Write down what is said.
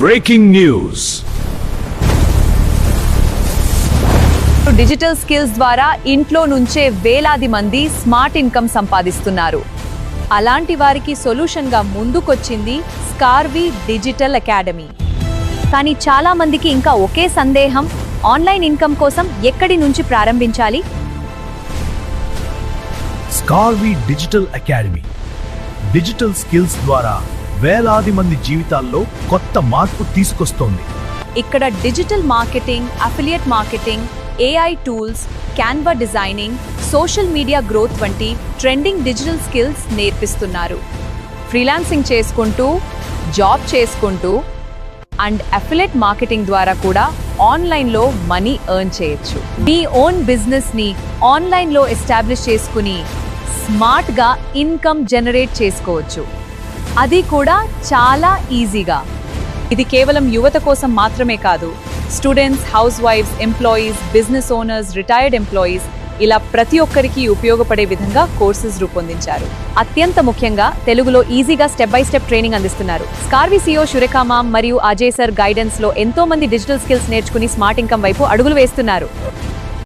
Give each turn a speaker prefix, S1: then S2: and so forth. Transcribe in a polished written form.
S1: Breaking news.
S2: Digital skills ద్వారా ఇంట్లో నుంచే వేలాది మంది స్మార్ట్ ఇన్కమ్ సంపాదిస్తున్నారు. అలాంటి వారికి సొల్యూషన్గా ముందుకొచ్చింది స్కార్వీ డిజిటల్ అకాడమీ. కానీ చాలా మందికి ఇంకా ఒకే సందేహం, ఆన్లైన్ ఇన్కమ్ కోసం ఎక్కడి నుంచి ప్రారంభించాలి?
S1: స్కార్వీ డిజిటల్ అకాడమీ డిజిటల్ స్కిల్స్ ద్వారా వేలాది మంది జీవితాల్లో కొత్త మార్పు తీసుకొస్తోంది.
S2: ఇక్కడ digital marketing, affiliate marketing, AI tools, Canva designing, social media growth వంటి ట్రెండింగ్ డిజిటల్ స్కిల్స్ నేర్పిస్తున్నారు. ఫ్రీలాన్సింగ్ చేసుకుంటూ, జాబ్ చేసుకుంటూ అండ్ అఫిలియేట్ మార్కెటింగ్ ద్వారా కూడా ఆన్లైన్లో మనీ ఎర్న్ చేయొచ్చు. మీ ఓన్ బిజినెస్ని ఆన్లైన్లో ఎస్టాబ్లిష్ చేసుకుని స్మార్ట్గా ఇన్కమ్ జనరేట్ చేసుకోవచ్చు. అది కూడా చాలా ఈజీగా. ఇది కేవలం యువత కోసం మాత్రమే కాదు, స్టూడెంట్స్, హౌస్ వైఫ్స్, employees, business owners, retired employees ఇలా ప్రతి ఒక్కరికి ఉపయోగపడే విధంగా కోర్సెస్ రూపొందించారు. అత్యంత ముఖ్యంగా తెలుగులో ఈజీగా స్టెప్ బై స్టెప్ ట్రైనింగ్ అందిస్తున్నారు. స్కార్వీ CEO శురేఖా మ్యామ్ మరియు అజయ్ సర్ గైడెన్స్ లో ఎంతో మంది డిజిటల్ స్కిల్స్ నేర్చుకుని స్మార్ట్ ఇన్కమ్ వైపు అడుగులు వేస్తున్నారు.